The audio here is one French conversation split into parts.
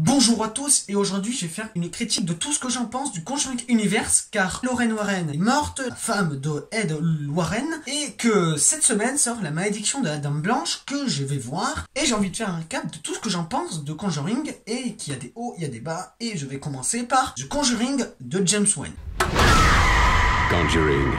Bonjour à tous, et aujourd'hui je vais faire une critique de tout ce que j'en pense du Conjuring Universe, car Lorraine Warren est morte, la femme de Ed Warren, et que cette semaine sort La Malédiction de la Dame Blanche, que je vais voir, et j'ai envie de faire un recap de tout ce que j'en pense de Conjuring, et qu'il y a des hauts, il y a des bas, et je vais commencer par The Conjuring de James Wan. Conjuring.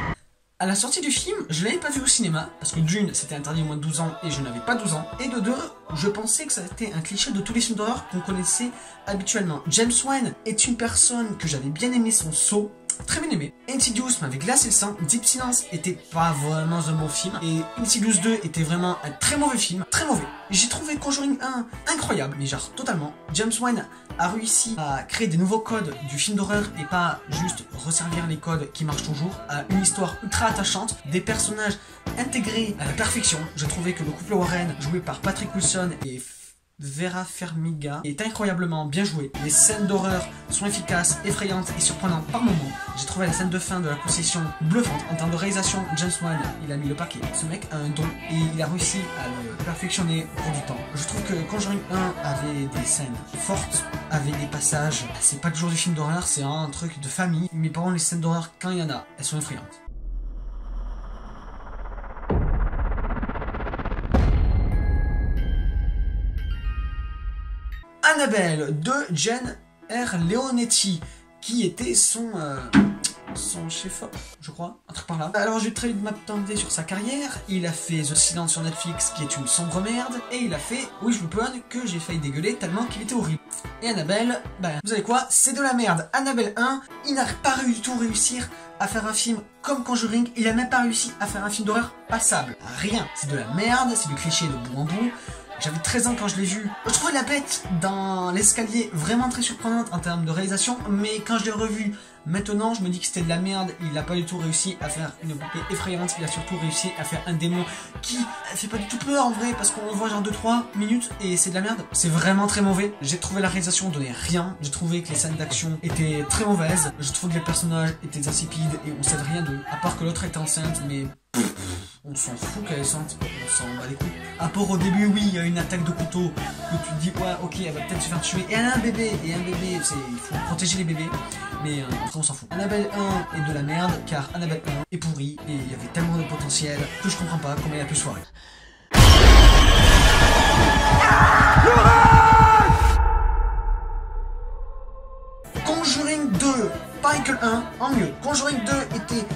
À la sortie du film, je l'avais pas vu au cinéma, parce que d'une, c'était interdit au moins de 12 ans et je n'avais pas 12 ans, et de deux, je pensais que ça était un cliché de tous les films d'horreur qu'on connaissait habituellement. James Wan est une personne que j'avais bien aimé son saut, très bien aimé. Insidious m'avait glacé le sang, Deep Silence était pas vraiment un bon film, et Insidious 2 était vraiment un très mauvais film, très mauvais. J'ai trouvé Conjuring 1 incroyable, mais genre totalement. James Wan a réussi à créer des nouveaux codes du film d'horreur et pas juste resservir les codes qui marchent toujours, à une histoire ultra attachante, des personnages intégrés à la perfection. Je trouvais que le couple Warren, joué par Patrick Wilson et Vera Farmiga, est incroyablement bien joué. Les scènes d'horreur sont efficaces, effrayantes et surprenantes par moments. J'ai trouvé la scène de fin de la possession bluffante. En termes de réalisation, James Wan, il a mis le paquet. Ce mec a un don et il a réussi à le perfectionner au cours du temps. Je trouve que Conjuring 1 avait des scènes fortes, avait des passages. C'est pas toujours du film d'horreur, c'est un truc de famille. Mais par contre, les scènes d'horreur, quand il y en a, elles sont effrayantes. Annabelle de Jen R. Leonetti, qui était son chef-op, je crois, un truc par là. Alors je vais très vite m'attendre sur sa carrière. Il a fait The Silence sur Netflix, qui est une sombre merde, et il a fait Wish Upon, que j'ai failli dégueuler tellement qu'il était horrible. Et Annabelle, ben, vous savez quoi, c'est de la merde. Annabelle 1, il n'a pas du tout réussi à faire un film comme Conjuring, il a même pas réussi à faire un film d'horreur passable. Rien, c'est de la merde, c'est du cliché de bout en bout. J'avais 13 ans quand je l'ai vu. Je trouvais la bête dans l'escalier vraiment très surprenante en termes de réalisation, mais quand je l'ai revu maintenant, je me dis que c'était de la merde. Il n'a pas du tout réussi à faire une poupée effrayante, il a surtout réussi à faire un démon qui fait pas du tout peur en vrai, parce qu'on le voit genre 2-3 minutes et c'est de la merde. C'est vraiment très mauvais. J'ai trouvé la réalisation donnait rien. J'ai trouvé que les scènes d'action étaient très mauvaises. Je trouve que les personnages étaient insipides et on sait rien d'eux, à part que l'autre était enceinte, mais on s'en fout qu'elle est enceinte, on s'en bat les couilles. À part au début, oui, il y a une attaque de couteau, que tu te dis, ouais, ok, elle va peut-être se faire tuer. Et elle a un bébé, il faut protéger les bébés. Mais après, on s'en fout. Annabelle 1 est de la merde, car Annabelle 1 est pourrie, et il y avait tellement de potentiel que je comprends pas comment elle a pu se foirer. Conjuring 2, pareil que le 1, en mieux. Conjuring 2 était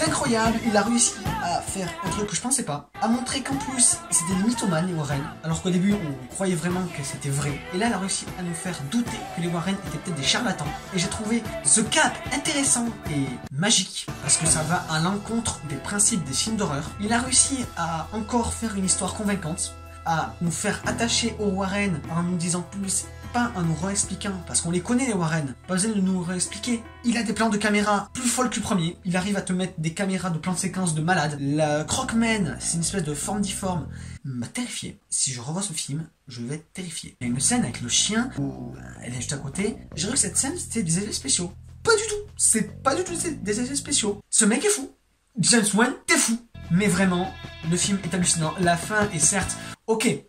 incroyable, il a réussi à faire un truc que je pensais pas, à montrer qu'en plus c'était des mythomanes les Warren, alors qu'au début on croyait vraiment que c'était vrai, et là il a réussi à nous faire douter que les Warren étaient peut-être des charlatans, et j'ai trouvé ce cap intéressant et magique, parce que ça va à l'encontre des principes des films d'horreur. Il a réussi à encore faire une histoire convaincante, à nous faire attacher aux Warren en nous disant plus, pas en nous réexpliquant, parce qu'on les connaît les Warren, pas besoin de nous réexpliquer. Il a des plans de caméra plus folles que le premier, il arrive à te mettre des caméras de plans de séquence de malade. La Croque-Man, c'est une espèce de forme difforme, m'a terrifié. Si je revois ce film, je vais être terrifié. Il y a une scène avec le chien, où elle est juste à côté, j'ai cru que cette scène c'était des effets spéciaux. Pas du tout, c'est pas du tout des effets spéciaux. Ce mec est fou, James Wan, t'es fou. Mais vraiment, le film est hallucinant. La fin est certes, ok,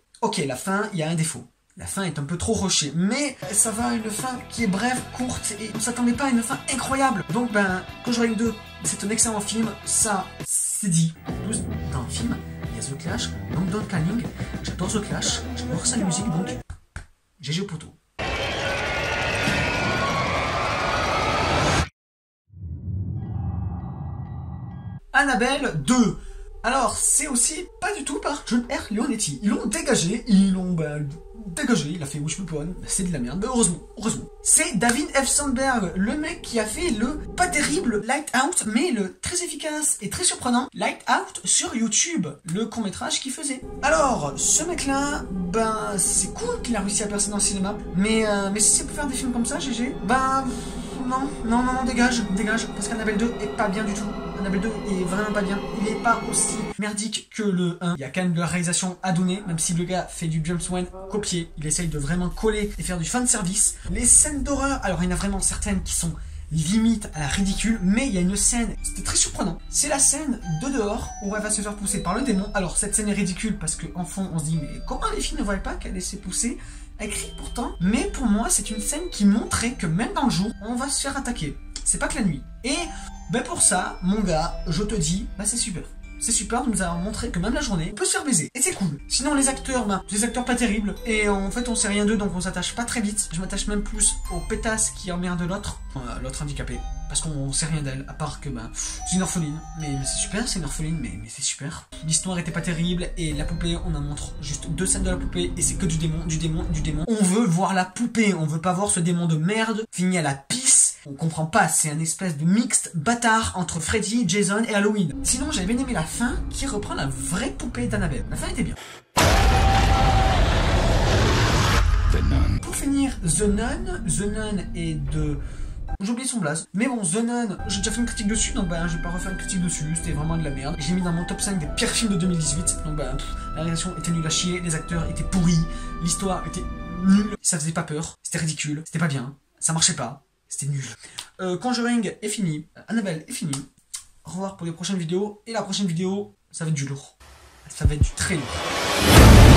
la fin, il y a un défaut. La fin est un peu trop rushée, mais ça va à une fin qui est brève, courte, et on s'attendait pas à une fin incroyable. Donc ben, Conjuring 2, c'est un excellent film, ça, c'est dit. En plus, dans le film, il y a The Clash, donc Don Canning, j'adore The Clash, j'adore sa musique, donc GG au poteau. Annabelle 2. Alors, c'est aussi pas du tout par Jen R. Leonetti. Ils l'ont dégagé, il a fait Wish Upon, c'est de la merde, mais heureusement. C'est David F. Sandberg, le mec qui a fait le pas terrible Lighthouse, mais le très efficace et très surprenant Lighthouse sur YouTube, le court-métrage qu'il faisait. Alors, ce mec-là, ben, c'est cool qu'il a réussi à percer dans le cinéma, mais si c'est pour faire des films comme ça, GG, ben, non, dégage, parce qu'Annabelle 2 est pas bien du tout. Annabelle 2 est vraiment pas bien, il est pas aussi merdique que le 1. Il y a quand même de la réalisation à donner, même si le gars fait du James Wan copié, il essaye de vraiment coller et faire du fanservice. Les scènes d'horreur, alors il y en a vraiment certaines qui sont limite à la ridicule, mais il y a une scène, c'était très surprenant. C'est la scène de dehors où elle va se faire pousser par le démon. Alors cette scène est ridicule parce qu'en fond on se dit mais comment les filles ne voient pas qu'elle s'est poussée? Elle crie pourtant, mais pour moi c'est une scène qui montrait que même dans le jour, on va se faire attaquer. C'est pas que la nuit. Et ben pour ça, mon gars, je te dis, bah c'est super. C'est super de nous avoir montré que même la journée, on peut se faire baiser. Et c'est cool. Sinon les acteurs, bah, des acteurs pas terribles. Et en fait on sait rien d'eux, donc on s'attache pas très vite. Je m'attache même plus aux pétasses qui emmerdent l'autre. L'autre handicapé. Parce qu'on sait rien d'elle, à part que bah, c'est une orpheline. Mais c'est super, c'est une orpheline, mais c'est super. L'histoire était pas terrible, et la poupée, on en montre juste 2 scènes de la poupée, et c'est que du démon, du démon, du démon. On veut voir la poupée, on veut pas voir ce démon de merde fini à la pisse. On comprend pas, c'est un espèce de mixte bâtard entre Freddy, Jason et Halloween. Sinon, j'avais bien aimé la fin qui reprend la vraie poupée d'Annabelle. La fin était bien. Pour finir, The Nun est de... J'ai oublié son blaze. Mais bon, The Nun, j'ai déjà fait une critique dessus, donc bah je vais pas refaire une critique dessus, c'était vraiment de la merde. J'ai mis dans mon top 5 des pires films de 2018, donc bah la réalisation était nulle à chier, les acteurs étaient pourris, l'histoire était nulle, ça faisait pas peur, c'était ridicule, c'était pas bien, ça marchait pas, c'était nul. Conjuring est fini, Annabelle est fini. Au revoir pour les prochaines vidéos, et la prochaine vidéo, ça va être du lourd. Ça va être du très lourd.